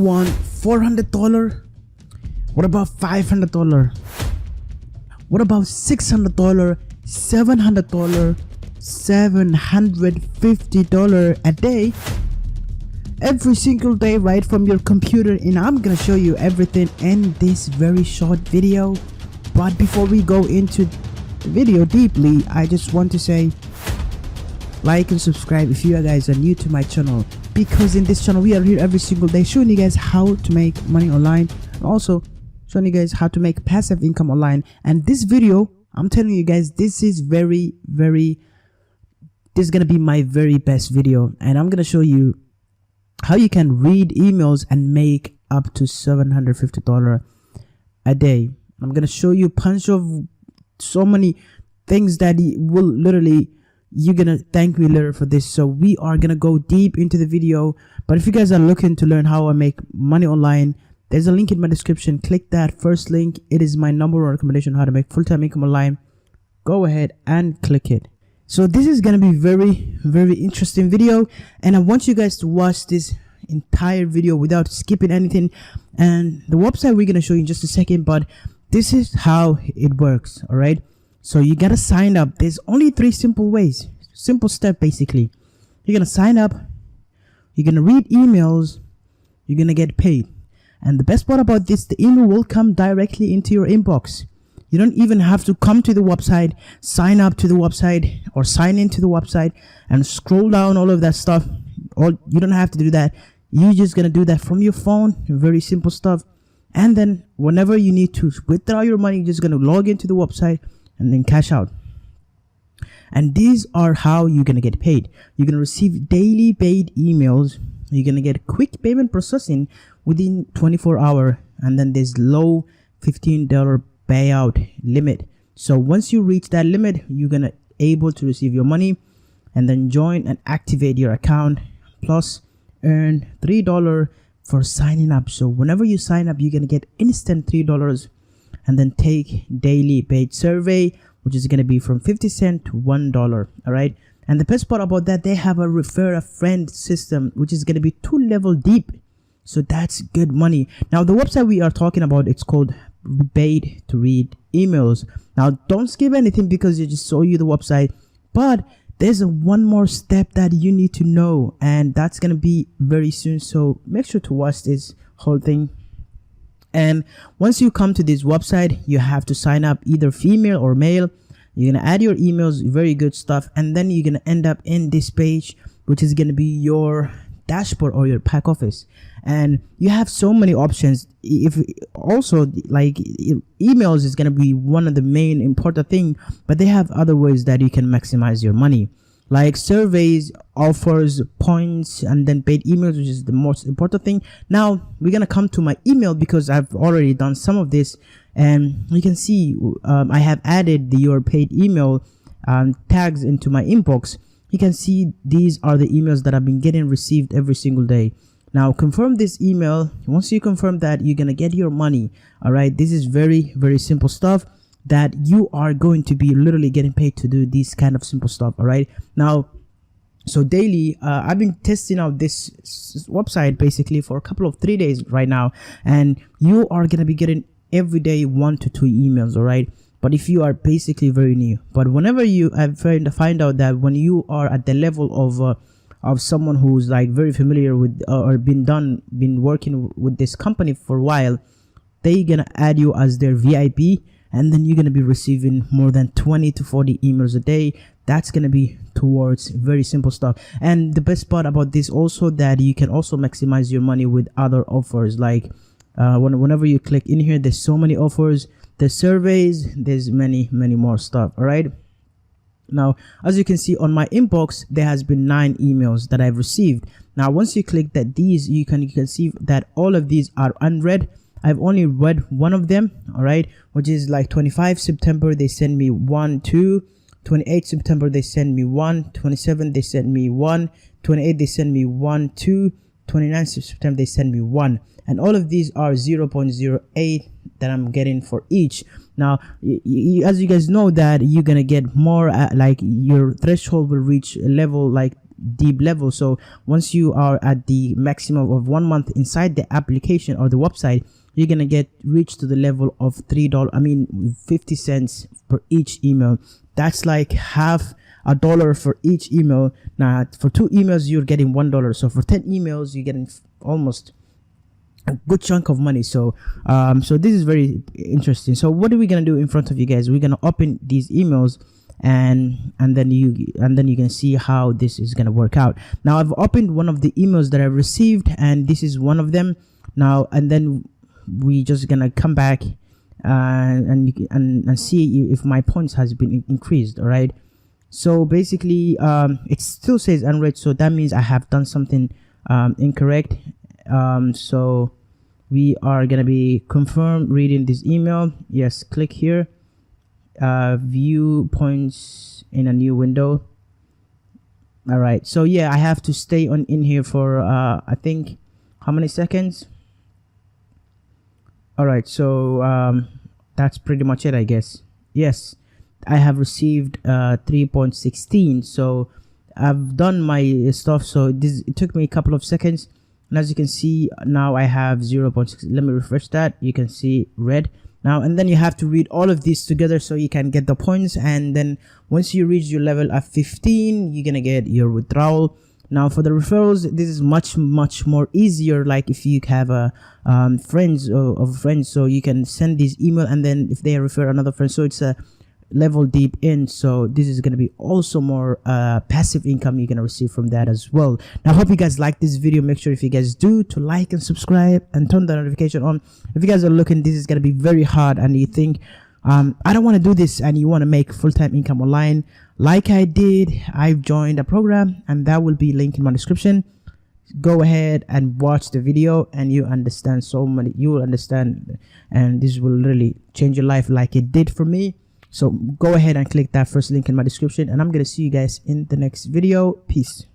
want $400? What about $500? What about $600? $700? $750 a day? Every single day, right from your computer. And I'm gonna show you everything in this very short video. But before we go into the video deeply, I just want to say like and subscribe if you guys are new to my channel, because in this channel we are here every single day showing you guys how to make money online and also showing you guys how to make passive income online. And this video, I'm telling you guys, this is this is gonna be my very best video, and I'm gonna show you how you can read emails and make up to $750 a day. I'm gonna show you a bunch of so many things that will literally, you're gonna thank me later for this. So we are gonna go deep into the video. But if you guys are looking to learn how I make money online, there's a link in my description. Click that first link. It is my number one recommendation how to make full-time income online. Go ahead and click it. So this is gonna be very interesting video, and I want you guys to watch this entire video without skipping anything. And the website we're gonna show you in just a second, but this is how it works. All right, so you gotta sign up. There's only 3 simple ways, simple step. Basically, you're gonna sign up, you're gonna read emails, you're gonna get paid. And the best part about this, the email will come directly into your inbox. You don't even have to come to the website, sign up to the website, or sign into the website and scroll down all of that stuff. You don't have to do that. You're just gonna do that from your phone. Very simple stuff. And then whenever you need to withdraw your money, you're just gonna log into the website and then cash out. And these are how you're gonna get paid. You're gonna receive daily paid emails. You're gonna get quick payment processing within 24 hours, and then there's low $15 payout limit. So once you reach that limit, you're gonna able to receive your money and then join and activate your account, plus earn $3 for signing up. So whenever you sign up, you're gonna get instant $3, and then take daily paid survey, which is gonna be from 50 cents to $1. All right, and the best part about that, they have a refer a friend system, which is gonna be 2 level deep. So that's good money. Now the website we are talking about, it's called paid to read emails. Now don't skip anything because I just show you the website, but there's one more step that you need to know, and that's gonna be very soon. So make sure to watch this whole thing. And once you come to this website, you have to sign up, either female or male. You're gonna add your emails, very good stuff, and then you're gonna end up in this page, which is gonna be your dashboard or your back office. And you have so many options. If also, like, emails is going to be one of the main important thing, but they have other ways that you can maximize your money, like surveys, offers, points, and then paid emails, which is the most important thing. Now we're gonna come to my email because I've already done some of this, and you can see I have added your paid email tags into my inbox. You can see these are the emails that I've been getting received every single day. Now confirm this email. Once you confirm that, you're gonna get your money. All right, this is very simple stuff that you are going to be literally getting paid to do these kind of simple stuff. All right, now so daily I've been testing out this website basically for a couple of 3 days right now, and you are gonna be getting every day 1 to 2 emails. All right, but if you are basically very new, but whenever you find out that when you are at the level of someone who's like very familiar with or been working with this company for a while, they're gonna add you as their VIP, and then you're gonna be receiving more than 20 to 40 emails a day. That's gonna be towards very simple stuff. And the best part about this also, that you can also maximize your money with other offers, like whenever you click in here, there's so many offers, there's surveys, there's many more stuff. All right, now as you can see on my inbox, there has been 9 emails that I've received. Now once you click that, these you can see that all of these are unread. I've only read one of them, all right, which is like 25 September they send me 1, 2, 28 September they send me 1, 27 they send me 1, 28 they send me 1, 2, 29 September they send me 1, and all of these are 0.08 that I'm getting for each. Now as you guys know that you're gonna get more like your threshold will reach a level like deep level. So once you are at the maximum of 1 month inside the application or the website, you're gonna reach to the level of $3, 50 cents per each email. That's like half a dollar for each email. Now for 2 emails you're getting $1, so for 10 emails you're getting almost a good chunk of money. So so this is very interesting. So what are we gonna do in front of you guys? We're gonna open these emails, and then you can see how this is gonna work out. Now I've opened one of the emails that I've received, and this is one of them now. And then we just gonna come back and see if my points has been increased. All right, so basically it still says unread, so that means I have done something incorrect. So we are gonna be confirm reading this email. Yes, click here, view points in a new window. All right, so yeah, I have to stay in here for I think how many seconds. All right, so that's pretty much it, I guess. Yes, I have received 3.16. so I've done my stuff. So it took me a couple of seconds, and as you can see now I have 0.6. let me refresh that. You can see red now, and then you have to read all of these together so you can get the points. And then once you reach your level of 15, you're gonna get your withdrawal. Now for the referrals, this is much more easier. Like if you have a friends of friends, so you can send this email, and then if they refer another friend, so it's a level deep in. So this is going to be also more passive income you're going to receive from that as well. Now I hope you guys like this video. Make sure if you guys do to like and subscribe and turn the notification on. If you guys are looking, this is going to be very hard and you think I don't want to do this, and you want to make full-time income online like I did, I've joined a program, and that will be linked in my description. Go ahead and watch the video, and you will understand, and this will really change your life like it did for me. So go ahead and click that first link in my description, and I'm gonna see you guys in the next video. Peace.